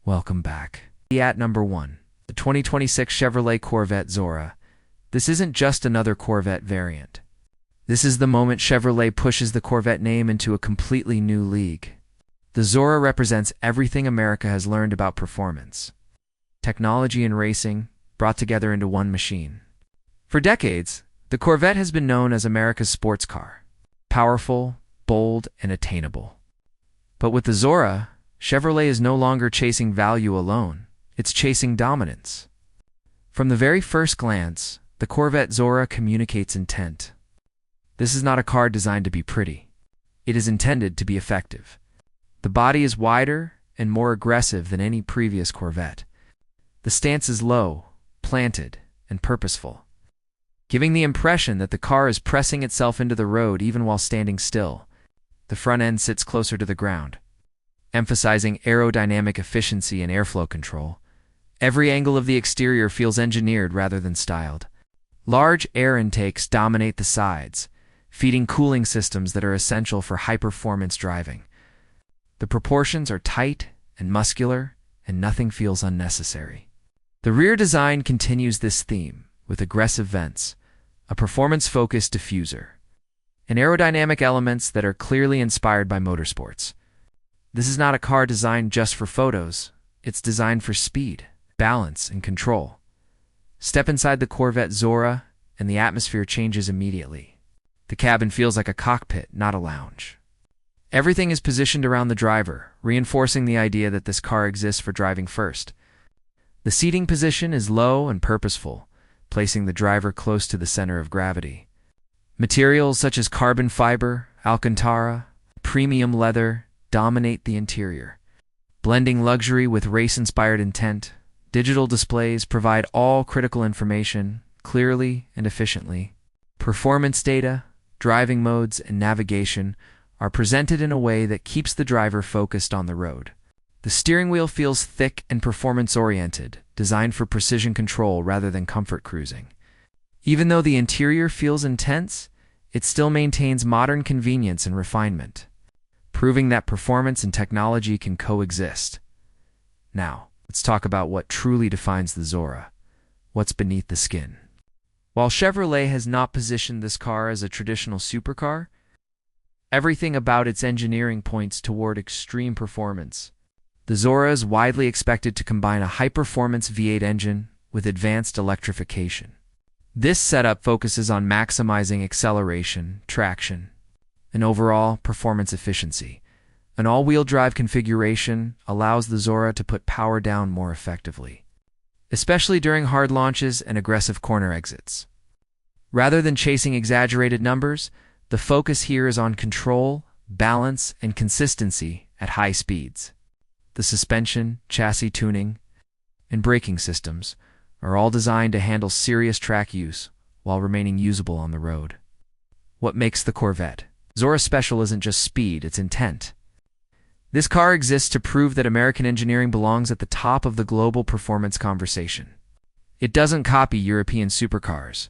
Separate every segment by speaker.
Speaker 1: Welcome back. At number 1, the 2026 Chevrolet Corvette Zora. This isn't just another Corvette variant. This is the moment Chevrolet pushes the Corvette name into a completely new league. The Zora represents everything America has learned about performance, technology, and racing brought together into one machine. For decades, the Corvette has been known as America's sports car, powerful, bold, and attainable. But with the Zora, Chevrolet is no longer chasing value alone, it's chasing dominance. From the very first glance, the Corvette Zora communicates intent. This is not a car designed to be pretty. It is intended to be effective. The body is wider and more aggressive than any previous Corvette. The stance is low, planted, and purposeful, giving the impression that the car is pressing itself into the road even while standing still. The front end sits closer to the ground, emphasizing aerodynamic efficiency and airflow control. Every angle of the exterior feels engineered rather than styled. Large air intakes dominate the sides, feeding cooling systems that are essential for high-performance driving. The proportions are tight and muscular, and nothing feels unnecessary. The rear design continues this theme with aggressive vents, a performance-focused diffuser, and aerodynamic elements that are clearly inspired by motorsports. This is not a car designed just for photos. It's designed for speed, balance, and control. Step inside the Corvette Zora, and the atmosphere changes immediately. The cabin feels like a cockpit, not a lounge. Everything is positioned around the driver, reinforcing the idea that this car exists for driving first. The seating position is low and purposeful, placing the driver close to the center of gravity. Materials such as carbon fiber, Alcantara, premium leather dominate the interior. Blending luxury with race-inspired intent, digital displays provide all critical information clearly and efficiently. Performance data, driving modes, and navigation are presented in a way that keeps the driver focused on the road. The steering wheel feels thick and performance-oriented, designed for precision control rather than comfort cruising. Even though the interior feels intense, it still maintains modern convenience and refinement, proving that performance and technology can coexist. Now, let's talk about what truly defines the Zora. What's beneath the skin? While Chevrolet has not positioned this car as a traditional supercar, everything about its engineering points toward extreme performance. The Zora is widely expected to combine a high-performance V8 engine with advanced electrification. This setup focuses on maximizing acceleration, traction, and overall performance efficiency. An all-wheel drive configuration allows the Zora to put power down more effectively, especially during hard launches and aggressive corner exits. Rather than chasing exaggerated numbers, the focus here is on control, balance, and consistency at high speeds. The suspension, chassis tuning, and braking systems are all designed to handle serious track use while remaining usable on the road. What makes the Corvette Zora special isn't just speed, it's intent. This car exists to prove that American engineering belongs at the top of the global performance conversation. It doesn't copy European supercars.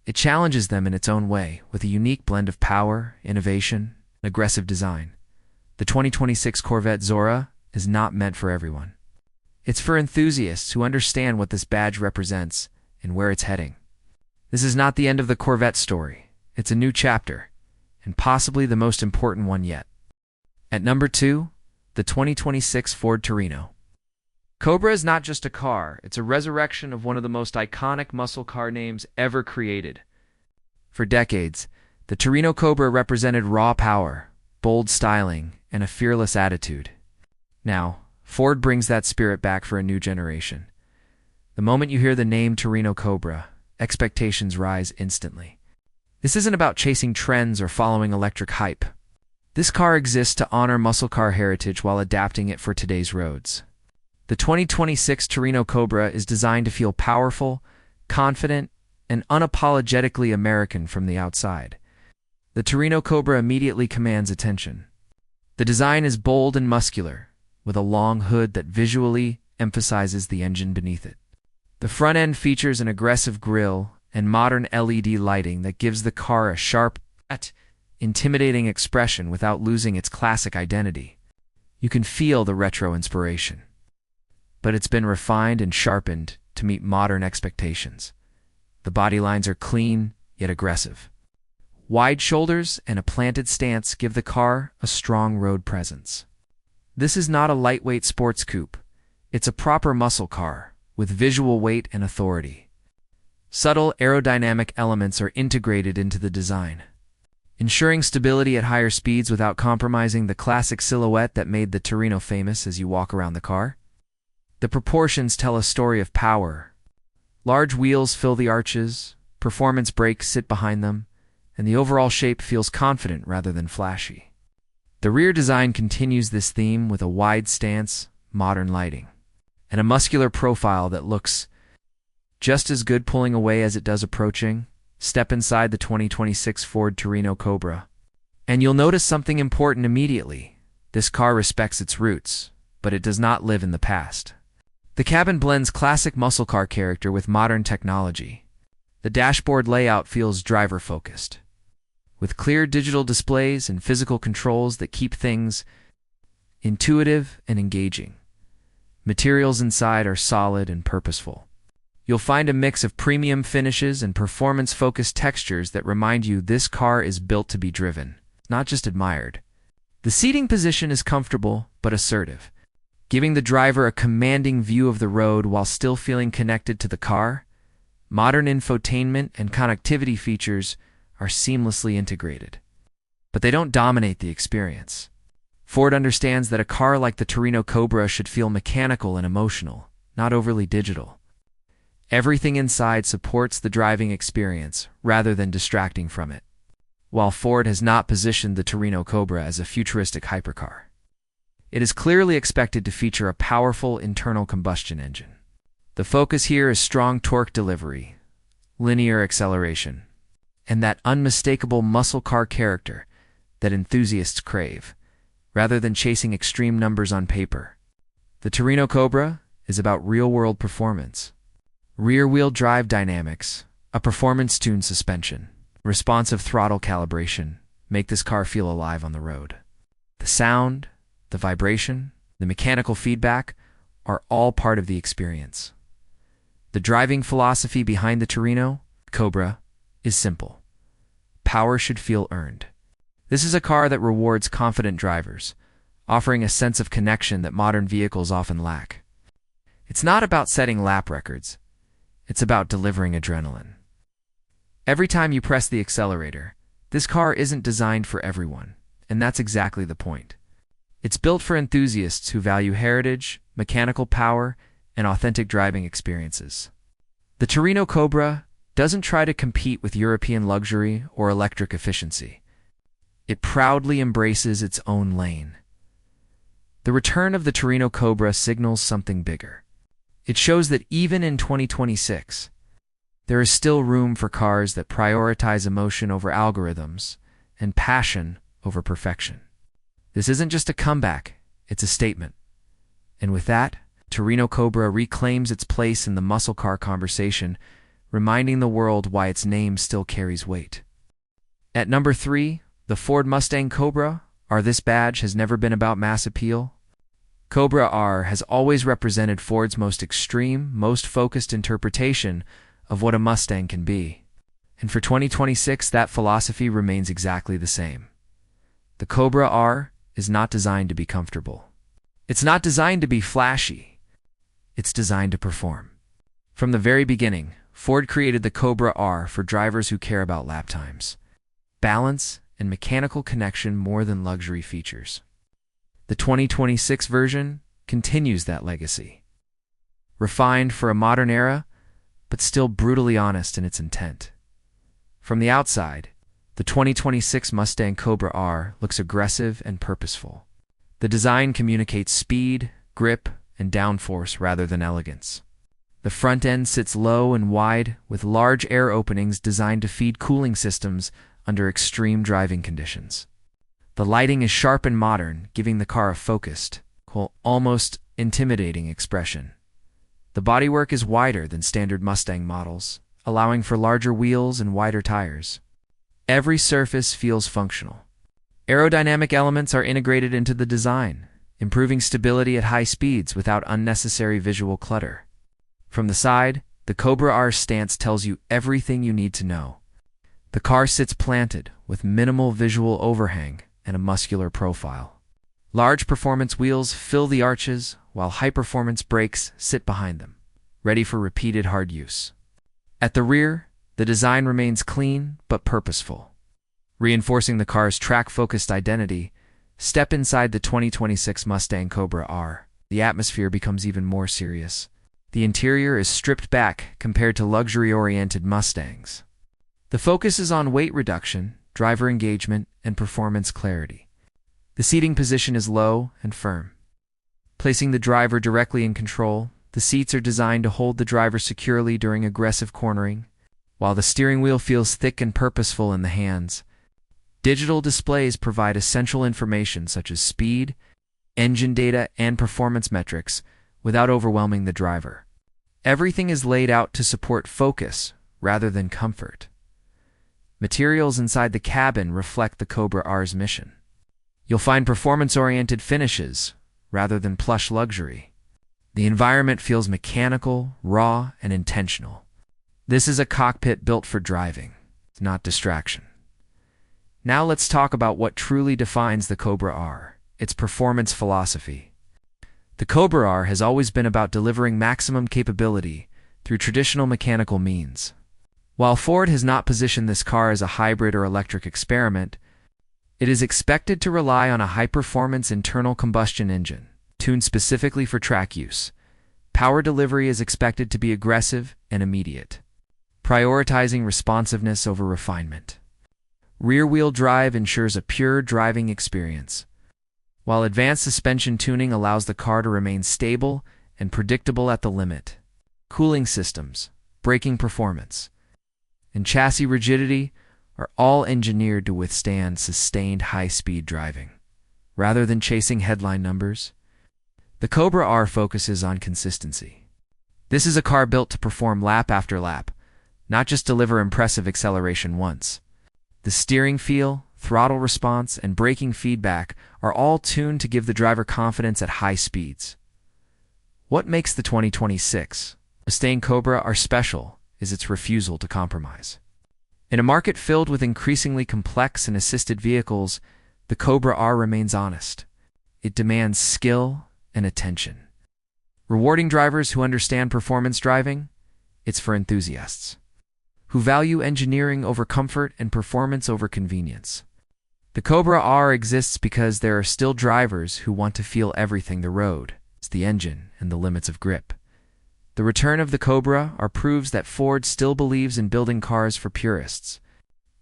Speaker 1: It challenges them in its own way, with a unique blend of power, innovation, and aggressive design. The 2026 Corvette Zora is not meant for everyone. It's for enthusiasts who understand what this badge represents and where it's heading. This is not the end of the Corvette story. It's a new chapter, and possibly the most important one yet. At number 2, the 2026 Ford Torino. Cobra is not just a car, it's a resurrection of one of the most iconic muscle car names ever created. For decades, the Torino Cobra represented raw power, bold styling, and a fearless attitude. Now, Ford brings that spirit back for a new generation. The moment you hear the name Torino Cobra, expectations rise instantly. This isn't about chasing trends or following electric hype. This car exists to honor muscle car heritage while adapting it for today's roads. The 2026 Torino Cobra is designed to feel powerful, confident, and unapologetically American from the outside. The Torino Cobra immediately commands attention. The design is bold and muscular, with a long hood that visually emphasizes the engine beneath it. The front end features an aggressive grille and modern LED lighting that gives the car a sharp, intimidating expression without losing its classic identity. You can feel the retro inspiration. but it's been refined and sharpened to meet modern expectations. The body lines are clean, yet aggressive. Wide shoulders and a planted stance give the car a strong road presence. This is not a lightweight sports coupe. It's a proper muscle car, with visual weight and authority. Subtle aerodynamic elements are integrated into the design, ensuring stability at higher speeds without compromising the classic silhouette that made the Torino famous as you walk around the car. The proportions tell a story of power. Large wheels fill the arches, performance brakes sit behind them, and the overall shape feels confident rather than flashy. The rear design continues this theme with a wide stance, modern lighting, and a muscular profile that looks just as good pulling away as it does approaching. Step inside the 2026 Ford Torino Cobra, and you'll notice something important immediately. This car respects its roots, but it does not live in the past. The cabin blends classic muscle car character with modern technology. The dashboard layout feels driver-focused, with clear digital displays and physical controls that keep things intuitive and engaging. Materials inside are solid and purposeful. You'll find a mix of premium finishes and performance-focused textures that remind you this car is built to be driven, not just admired. The seating position is comfortable but assertive, giving the driver a commanding view of the road while still feeling connected to the car. Modern infotainment and connectivity features are seamlessly integrated, but they don't dominate the experience. Ford understands that a car like the Torino Cobra should feel mechanical and emotional, not overly digital. Everything inside supports the driving experience rather than distracting from it. While Ford has not positioned the Torino Cobra as a futuristic hypercar, it is clearly expected to feature a powerful internal combustion engine. The focus here is strong torque delivery, linear acceleration, and that unmistakable muscle car character that enthusiasts crave, rather than chasing extreme numbers on paper. The Torino Cobra is about real-world performance. Rear-wheel drive dynamics, a performance-tuned suspension, responsive throttle calibration make this car feel alive on the road. The sound, the vibration, the mechanical feedback are all part of the experience. The driving philosophy behind the Torino Cobra is simple. Power should feel earned. This is a car that rewards confident drivers, offering a sense of connection that modern vehicles often lack. It's not about setting lap records. It's about delivering adrenaline. Every time you press the accelerator, this car isn't designed for everyone, and that's exactly the point. It's built for enthusiasts who value heritage, mechanical power, and authentic driving experiences. The Torino Cobra doesn't try to compete with European luxury or electric efficiency. It proudly embraces its own lane. The return of the Torino Cobra signals something bigger. It shows that even in 2026, there is still room for cars that prioritize emotion over algorithms and passion over perfection. This isn't just a comeback, it's a statement. And with that, Torino Cobra reclaims its place in the muscle car conversation, reminding the world why its name still carries weight. At number 3, the Ford Mustang Cobra R. This badge has never been about mass appeal. Cobra R has always represented Ford's most extreme, most focused interpretation of what a Mustang can be. And for 2026, that philosophy remains exactly the same. The Cobra R is not designed to be comfortable. It's not designed to be flashy. It's designed to perform. From the very beginning, Ford created the Cobra R for drivers who care about lap times, balance, and mechanical connection more than luxury features. The 2026 version continues that legacy. Refined for a modern era, but still brutally honest in its intent. From the outside, the 2026 Mustang Cobra R looks aggressive and purposeful. The design communicates speed, grip, and downforce rather than elegance. The front end sits low and wide, with large air openings designed to feed cooling systems under extreme driving conditions. The lighting is sharp and modern, giving the car a focused, almost intimidating expression. The bodywork is wider than standard Mustang models, allowing for larger wheels and wider tires. Every surface feels functional. Aerodynamic elements are integrated into the design, improving stability at high speeds without unnecessary visual clutter. From the side, the Cobra R's stance tells you everything you need to know. The car sits planted, with minimal visual overhang and a muscular profile. Large performance wheels fill the arches, while high-performance brakes sit behind them, ready for repeated hard use. At the rear, the design remains clean but purposeful. Reinforcing the car's track-focused identity, step inside the 2026 Mustang Cobra R. The atmosphere becomes even more serious. The interior is stripped back compared to luxury-oriented Mustangs. The focus is on weight reduction, driver engagement, and performance clarity. The seating position is low and firm. Placing the driver directly in control, the seats are designed to hold the driver securely during aggressive cornering, while the steering wheel feels thick and purposeful in the hands. Digital displays provide essential information such as speed, engine data, and performance metrics without overwhelming the driver. Everything is laid out to support focus rather than comfort. Materials inside the cabin reflect the Cobra R's mission. You'll find performance-oriented finishes rather than plush luxury. The environment feels mechanical, raw, and intentional. This is a cockpit built for driving, not distraction. Now let's talk about what truly defines the Cobra R, its performance philosophy. The Cobra R has always been about delivering maximum capability through traditional mechanical means. While Ford has not positioned this car as a hybrid or electric experiment, it is expected to rely on a high-performance internal combustion engine, tuned specifically for track use. Power delivery is expected to be aggressive and immediate, prioritizing responsiveness over refinement. Rear-wheel drive ensures a pure driving experience, while advanced suspension tuning allows the car to remain stable and predictable at the limit. Cooling systems, braking performance, and chassis rigidity are all engineered to withstand sustained high-speed driving. Rather than chasing headline numbers, the Cobra R focuses on consistency. This is a car built to perform lap after lap, not just deliver impressive acceleration once. The steering feel, throttle response, and braking feedback are all tuned to give the driver confidence at high speeds. What makes the 2026 Mustang Cobra R special is its refusal to compromise. In a market filled with increasingly complex and assisted vehicles, the Cobra R remains honest. It demands skill and attention. Rewarding drivers who understand performance driving, it's for enthusiasts who value engineering over comfort and performance over convenience. The Cobra R exists because there are still drivers who want to feel everything: the road, the engine, and the limits of grip. The return of the Cobra R proves that Ford still believes in building cars for purists.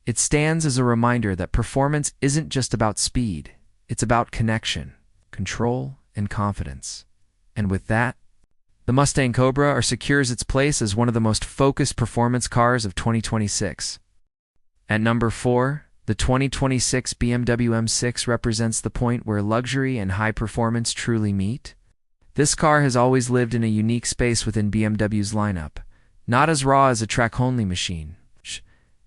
Speaker 1: It stands as a reminder that performance isn't just about speed, it's about connection, control, and confidence. And with that, the Mustang Cobra R secures its place as one of the most focused performance cars of 2026. At number 4, the 2026 BMW M6 represents the point where luxury and high performance truly meet. This car has always lived in a unique space within BMW's lineup, not as raw as a track-only machine,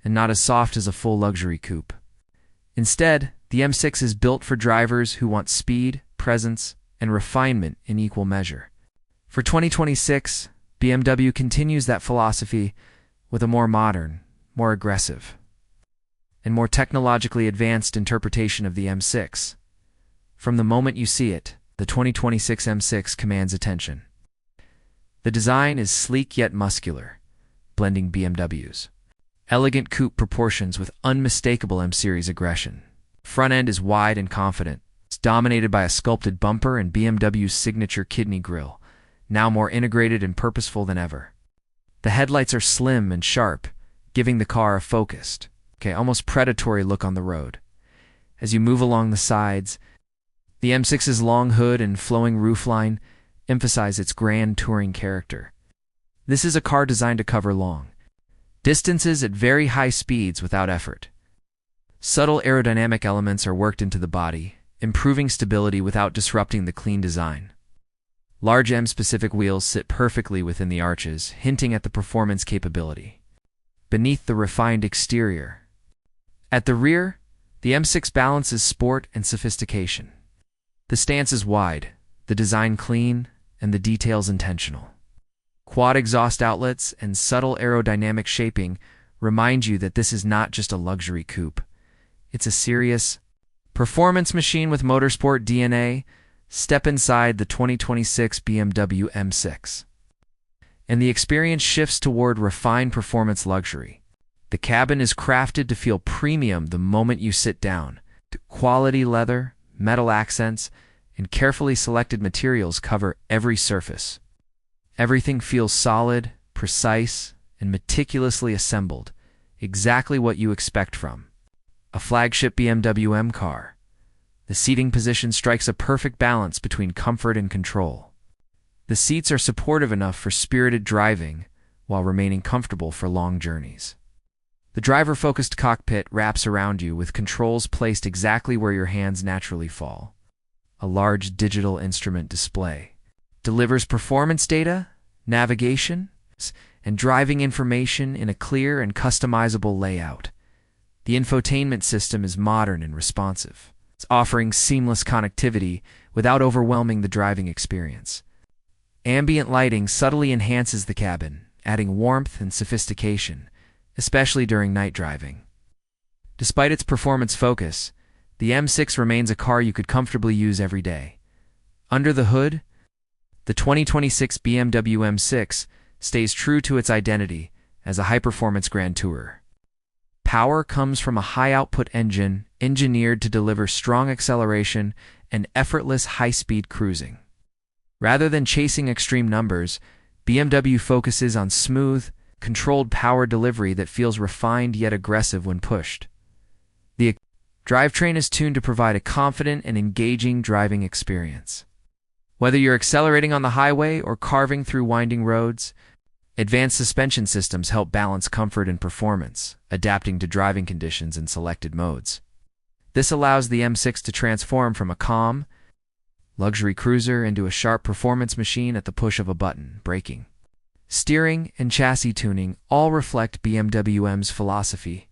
Speaker 1: and not as soft as a full luxury coupe. Instead, the M6 is built for drivers who want speed, presence, and refinement in equal measure. For 2026, BMW continues that philosophy with a more modern, more aggressive, and more technologically advanced interpretation of the M6. From the moment you see it, the 2026 M6 commands attention. The design is sleek yet muscular, blending BMW's elegant coupe proportions with unmistakable M-Series aggression. Front end is wide and confident. It's dominated by a sculpted bumper and BMW's signature kidney grille, now more integrated and purposeful than ever. The headlights are slim and sharp, giving the car a focused, almost predatory look on the road. As you move along the sides, the M6's long hood and flowing roofline emphasize its grand touring character. This is a car designed to cover long distances at very high speeds without effort. Subtle aerodynamic elements are worked into the body, improving stability without disrupting the clean design. Large M-specific wheels sit perfectly within the arches, hinting at the performance capability beneath the refined exterior. At the rear, the M6 balances sport and sophistication. The stance is wide, the design clean, and the details intentional. Quad exhaust outlets and subtle aerodynamic shaping remind you that this is not just a luxury coupe. It's a serious performance machine with motorsport DNA. Step inside the 2026 BMW M6, and the experience shifts toward refined performance luxury. The cabin is crafted to feel premium the moment you sit down. Quality leather, metal accents, and carefully selected materials cover every surface. Everything feels solid, precise, and meticulously assembled, exactly what you expect from a flagship BMW M car. The seating position strikes a perfect balance between comfort and control. The seats are supportive enough for spirited driving while remaining comfortable for long journeys. The driver-focused cockpit wraps around you with controls placed exactly where your hands naturally fall. A large digital instrument display delivers performance data, navigation, and driving information in a clear and customizable layout. The infotainment system is modern and responsive. It's offering seamless connectivity without overwhelming the driving experience. Ambient lighting subtly enhances the cabin, adding warmth and sophistication, especially during night driving. Despite its performance focus, the M6 remains a car you could comfortably use every day. Under the hood, the 2026 BMW M6 stays true to its identity as a high-performance grand tourer. Power comes from a high-output engine engineered to deliver strong acceleration and effortless high-speed cruising. Rather than chasing extreme numbers, BMW focuses on smooth, controlled power delivery that feels refined yet aggressive when pushed. The drivetrain is tuned to provide a confident and engaging driving experience. Whether you're accelerating on the highway or carving through winding roads, advanced suspension systems help balance comfort and performance, adapting to driving conditions and selected modes. This allows the M6 to transform from a calm, luxury cruiser into a sharp performance machine at the push of a button. Braking, steering, and chassis tuning all reflect BMW M's philosophy: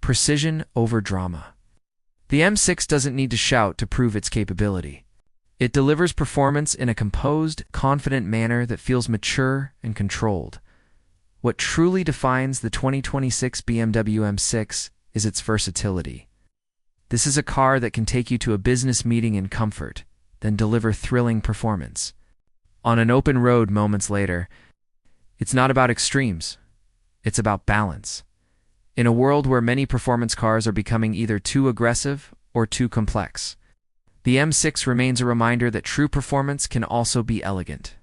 Speaker 1: precision over drama. The M6 doesn't need to shout to prove its capability. It delivers performance in a composed, confident manner that feels mature and controlled. What truly defines the 2026 BMW M6 is its versatility. This is a car that can take you to a business meeting in comfort, then deliver thrilling performance on an open road moments later. It's not about extremes. It's about balance. In a world where many performance cars are becoming either too aggressive or too complex, the M6 remains a reminder that true performance can also be elegant.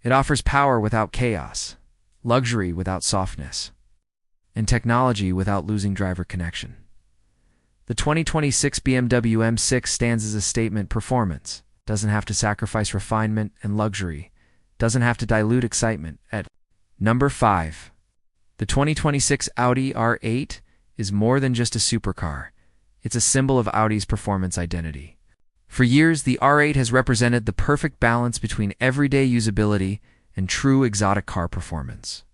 Speaker 1: It offers power without chaos, luxury without softness, and technology without losing driver connection. The 2026 BMW M6 stands as a statement: performance doesn't have to sacrifice refinement, and luxury doesn't have to dilute excitement. At number 5, the 2026 Audi R8 is more than just a supercar. It's a symbol of Audi's performance identity. For years, the R8 has represented the perfect balance between everyday usability and true exotic car performance.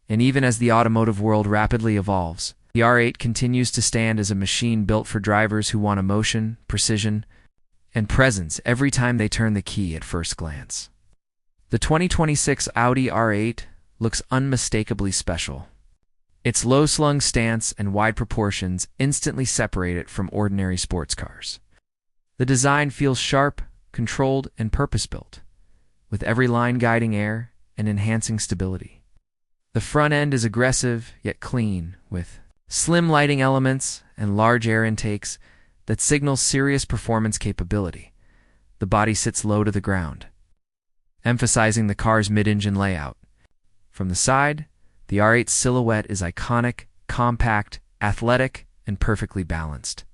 Speaker 1: And even as the automotive world rapidly evolves, the R8 continues to stand as a machine built for drivers who want emotion, precision, and presence every time they turn the key at first glance. The 2026 Audi R8 looks unmistakably special. Its low-slung stance and wide proportions instantly separate it from ordinary sports cars. The design feels sharp, controlled, and purpose-built, with every line guiding air and enhancing stability. The front end is aggressive yet clean, with slim lighting elements and large air intakes that signal serious performance capability. The body sits low to the ground, emphasizing the car's mid-engine layout. From the side, the R8's silhouette is iconic, compact, athletic, and perfectly balanced.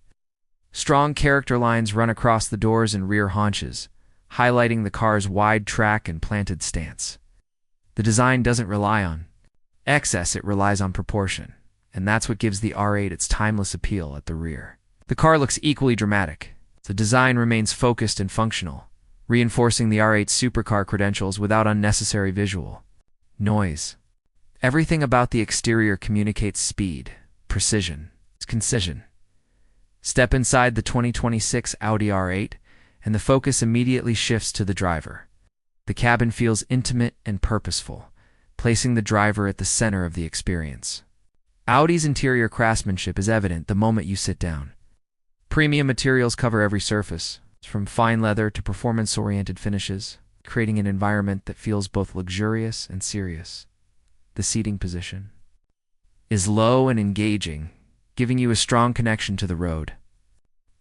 Speaker 1: Strong character lines run across the doors and rear haunches, highlighting the car's wide track and planted stance. The design doesn't rely on excess, it relies on proportion, and that's what gives the R8 its timeless appeal at the rear. The car looks equally dramatic. The design remains focused and functional, reinforcing the R8's supercar credentials without unnecessary visual noise. Everything about the exterior communicates speed, precision, concision. Step inside the 2026 Audi R8, and the focus immediately shifts to the driver. The cabin feels intimate and purposeful, placing the driver at the center of the experience. Audi's interior craftsmanship is evident the moment you sit down. Premium materials cover every surface, from fine leather to performance-oriented finishes, creating an environment that feels both luxurious and serious. The seating position is low and engaging, giving you a strong connection to the road.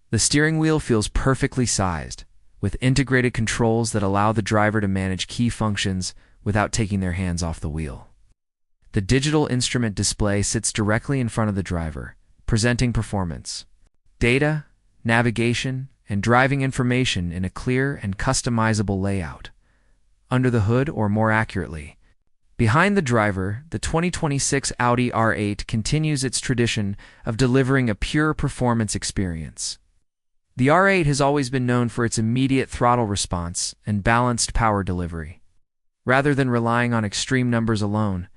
Speaker 1: The steering wheel feels perfectly sized, with integrated controls that allow the driver to manage key functions without taking their hands off the wheel. The digital instrument display sits directly in front of the driver, presenting performance, data, navigation, and driving information in a clear and customizable layout. Under the hood, or more accurately, behind the driver, the 2026 Audi R8 continues its tradition of delivering a pure performance experience. The R8 has always been known for its immediate throttle response and balanced power delivery. Rather than relying on extreme numbers alone,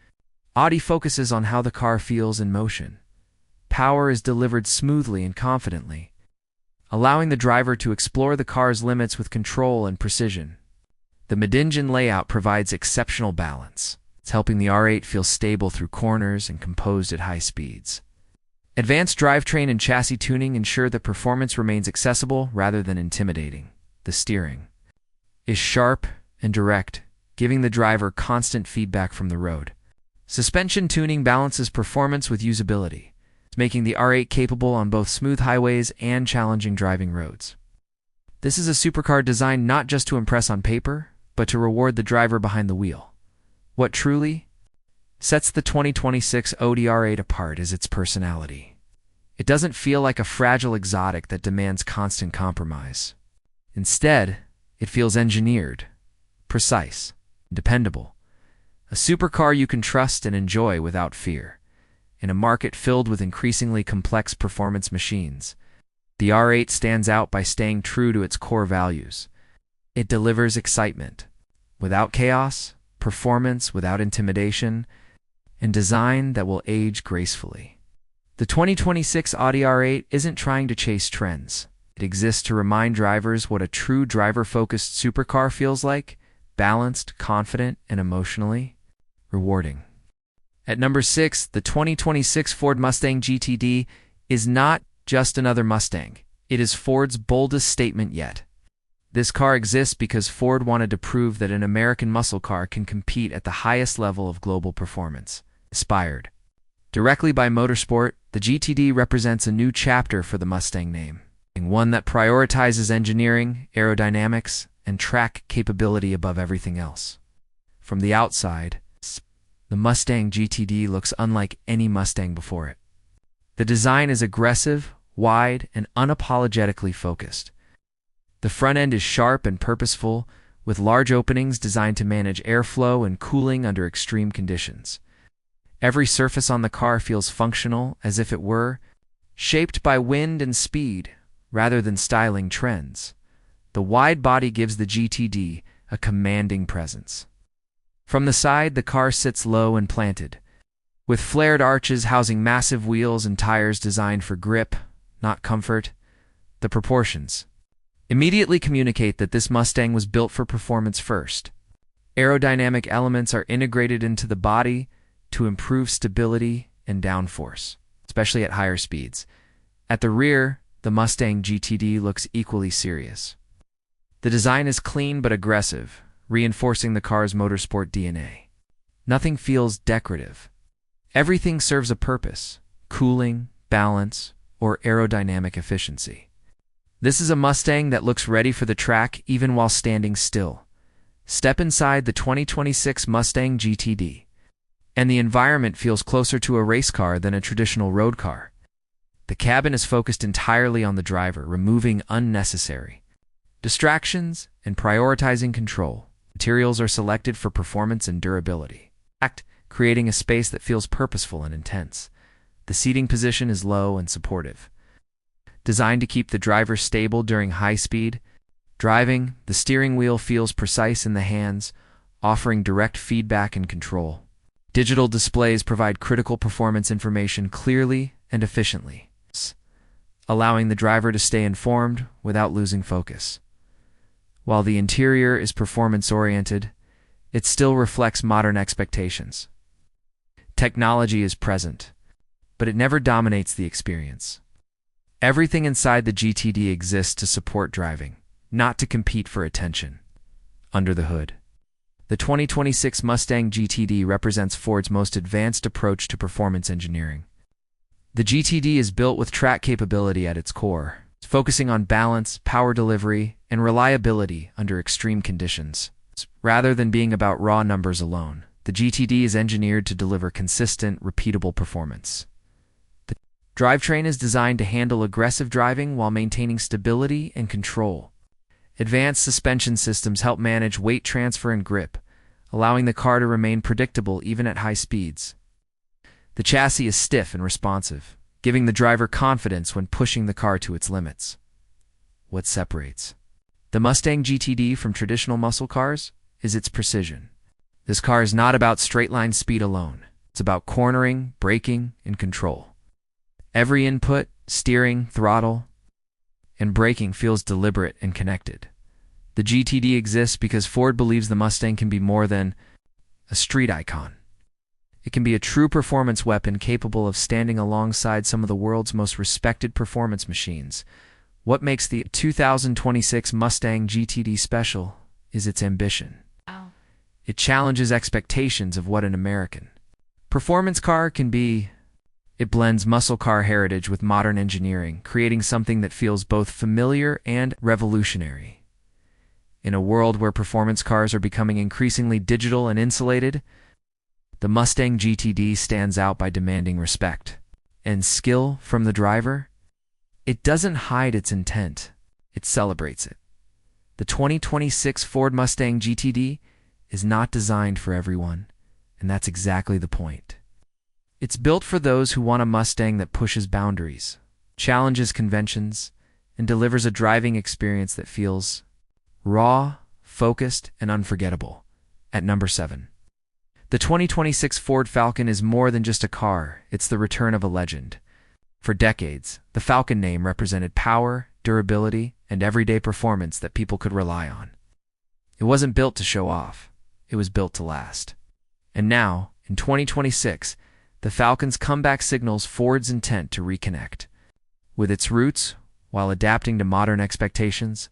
Speaker 1: Audi focuses on how the car feels in motion. Power is delivered smoothly and confidently, allowing the driver to explore the car's limits with control and precision. The mid-engine layout provides exceptional balance. It's helping the R8 feel stable through corners and composed at high speeds. Advanced drivetrain and chassis tuning ensure that performance remains accessible rather than intimidating. The steering is sharp and direct, giving the driver constant feedback from the road. Suspension tuning balances performance with usability, making the R8 capable on both smooth highways and challenging driving roads. This is a supercar designed not just to impress on paper, but to reward the driver behind the wheel. What truly sets the 2026 Audi R8 apart is its personality. It doesn't feel like a fragile exotic that demands constant compromise. Instead, it feels engineered, precise, and dependable. A supercar you can trust and enjoy without fear. In a market filled with increasingly complex performance machines, the R8 stands out by staying true to its core values. It delivers excitement without chaos, performance without intimidation, and design that will age gracefully. The 2026 Audi R8 isn't trying to chase trends. It exists to remind drivers what a true driver-focused supercar feels like: balanced, confident, and emotionally rewarding. At number 6, the 2026 Ford Mustang GTD is not just another Mustang. It is Ford's boldest statement yet. This car exists because Ford wanted to prove that an American muscle car can compete at the highest level of global performance. Inspired directly by motorsport, the GTD represents a new chapter for the Mustang name, one that prioritizes engineering, aerodynamics, and track capability above everything else. From the outside, the Mustang GTD looks unlike any Mustang before it. The design is aggressive, wide, and unapologetically focused. The front end is sharp and purposeful, with large openings designed to manage airflow and cooling under extreme conditions. Every surface on the car feels functional, as if it were shaped by wind and speed rather than styling trends. The wide body gives the GTD a commanding presence. From the side, the car sits low and planted, with flared arches housing massive wheels and tires designed for grip, not comfort. The proportions immediately communicate that this Mustang was built for performance first. Aerodynamic elements are integrated into the body to improve stability and downforce, especially at higher speeds. At the rear, the Mustang GTD looks equally serious. The design is clean but aggressive, reinforcing the car's motorsport DNA. Nothing feels decorative. Everything serves a purpose: cooling, balance, or aerodynamic efficiency. This is a Mustang that looks ready for the track even while standing still. Step inside the 2026 Mustang GTD, and the environment feels closer to a race car than a traditional road car. The cabin is focused entirely on the driver, removing unnecessary distractions and prioritizing control. Materials are selected for performance and durability, creating a space that feels purposeful and intense. The seating position is low and supportive, designed to keep the driver stable during high-speed driving. The steering wheel feels precise in the hands, offering direct feedback and control. Digital displays provide critical performance information clearly and efficiently, allowing the driver to stay informed without losing focus. While the interior is performance-oriented, it still reflects modern expectations. Technology is present, but it never dominates the experience. Everything inside the GTD exists to support driving, not to compete for attention. Under the hood, the 2026 Mustang GTD represents Ford's most advanced approach to performance engineering. The GTD is built with track capability at its core, focusing on balance, power delivery, and reliability under extreme conditions. Rather than being about raw numbers alone, the GTD is engineered to deliver consistent, repeatable performance. The drivetrain is designed to handle aggressive driving while maintaining stability and control. Advanced suspension systems help manage weight transfer and grip, allowing the car to remain predictable even at high speeds. The chassis is stiff and responsive, giving the driver confidence when pushing the car to its limits. What separates the Mustang GTD from traditional muscle cars is its precision. This car is not about straight-line speed alone. It's about cornering, braking, and control. Every input, steering, throttle, and braking feels deliberate and connected. The GTD exists because Ford believes the Mustang can be more than a street icon. It can be a true performance weapon capable of standing alongside some of the world's most respected performance machines. What makes the 2026 Mustang GTD special is its ambition.
Speaker 2: Wow.
Speaker 1: It challenges expectations of what an American performance car can be. It blends muscle car heritage with modern engineering, creating something that feels both familiar and revolutionary. In a world where performance cars are becoming increasingly digital and insulated, the Mustang GTD stands out by demanding respect and skill from the driver. It doesn't hide its intent, it celebrates it. The 2026 Ford Mustang GTD is not designed for everyone, and that's exactly the point. It's built for those who want a Mustang that pushes boundaries, challenges conventions, and delivers a driving experience that feels raw, focused, and unforgettable. At number 7. The 2026 Ford Falcon is more than just a car, it's the return of a legend. For decades, the Falcon name represented power, durability, and everyday performance that people could rely on. It wasn't built to show off, it was built to last. And now, in 2026, the Falcon's comeback signals Ford's intent to reconnect with its roots while adapting to modern expectations.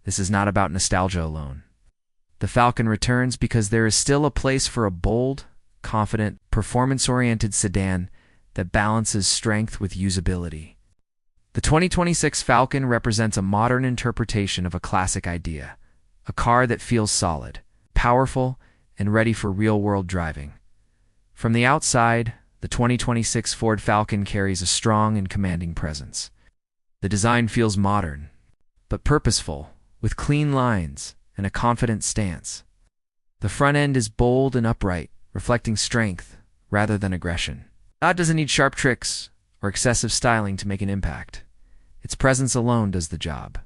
Speaker 1: This is not about nostalgia alone. The Falcon returns because there is still a place for a bold, confident, performance-oriented sedan that balances strength with usability. The 2026 Falcon represents a modern interpretation of a classic idea, a car that feels solid, powerful, and ready for real-world driving. From the outside, the 2026 Ford Falcon carries a strong and commanding presence. The design feels modern, but purposeful, with clean lines and a confident stance. The front end is bold and upright, reflecting strength rather than aggression. It doesn't need sharp tricks or excessive styling to make an impact. Its presence alone does the job.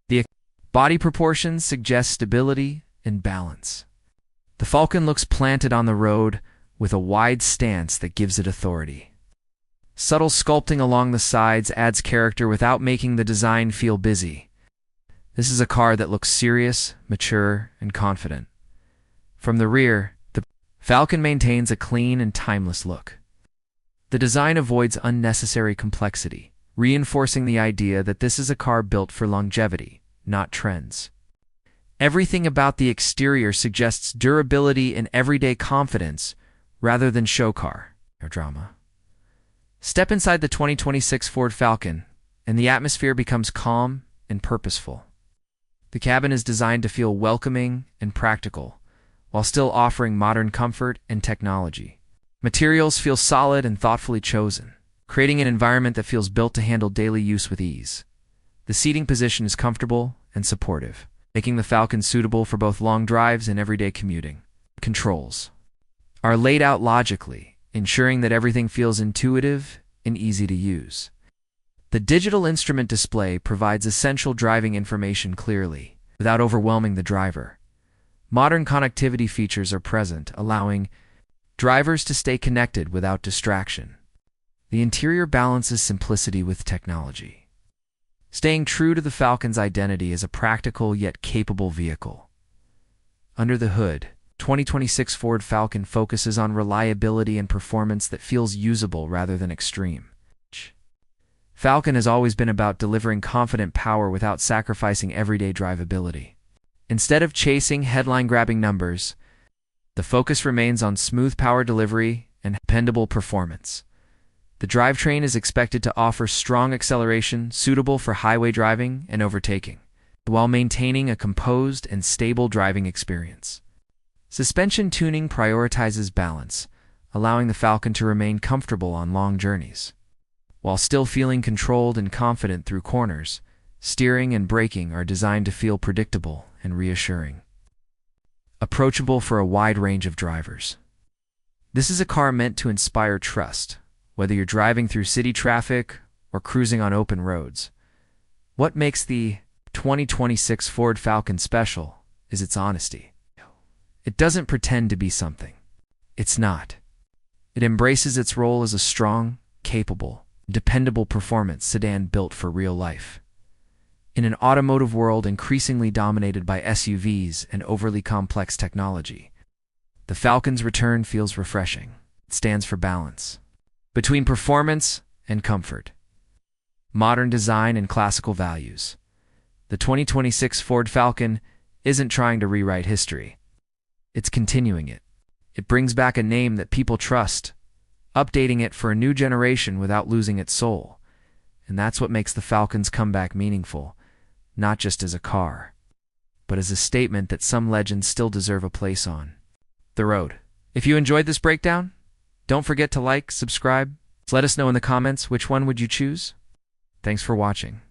Speaker 1: The body proportions suggest stability and balance. The Falcon looks planted on the road with a wide stance that gives it authority. Subtle sculpting along the sides adds character without making the design feel busy. This is a car that looks serious, mature, and confident. From the rear, the Falcon maintains a clean and timeless look. The design avoids unnecessary complexity, reinforcing the idea that this is a car built for longevity, not trends. Everything about the exterior suggests durability and everyday confidence rather than show car or drama. Step inside the 2026 Ford Falcon, and the atmosphere becomes calm and purposeful. The cabin is designed to feel welcoming and practical, while still offering modern comfort and technology. Materials feel solid and thoughtfully chosen, creating an environment that feels built to handle daily use with ease. The seating position is comfortable and supportive, making the Falcon suitable for both long drives and everyday commuting. Controls are laid out logically, ensuring that everything feels intuitive and easy to use. The digital instrument display provides essential driving information clearly, without overwhelming the driver. Modern connectivity features are present, allowing drivers to stay connected without distraction. The interior balances simplicity with technology. staying true to the Falcon's identity as a practical yet capable vehicle. Under the hood, 2026 Ford Falcon focuses on reliability and performance that feels usable rather than extreme. Falcon has always been about delivering confident power without sacrificing everyday drivability. Instead of chasing headline-grabbing numbers, the focus remains on smooth power delivery and dependable performance. The drivetrain is expected to offer strong acceleration suitable for highway driving and overtaking, while maintaining a composed and stable driving experience. Suspension tuning prioritizes balance, allowing the Falcon to remain comfortable on long journeys. While still feeling controlled and confident through corners, steering and braking are designed to feel predictable and reassuring. Approachable for a wide range of drivers. This is a car meant to inspire trust, whether you're driving through city traffic or cruising on open roads. What makes the 2026 Ford Falcon special is its honesty. It doesn't pretend to be something. It's not. It embraces its role as a strong, capable, dependable performance sedan built for real life. In an automotive world increasingly dominated by SUVs and overly complex technology, the Falcon's return feels refreshing. It stands for balance between performance and comfort, modern design and classical values. The 2026 Ford Falcon isn't trying to rewrite history. It's continuing it. It brings back a name that people trust, updating it for a new generation without losing its soul. And that's what makes the Falcon's comeback meaningful, not just as a car, but as a statement that some legends still deserve a place on the road. If you enjoyed this breakdown, don't forget to like, subscribe. Let us know in the comments which one would you choose. Thanks for watching.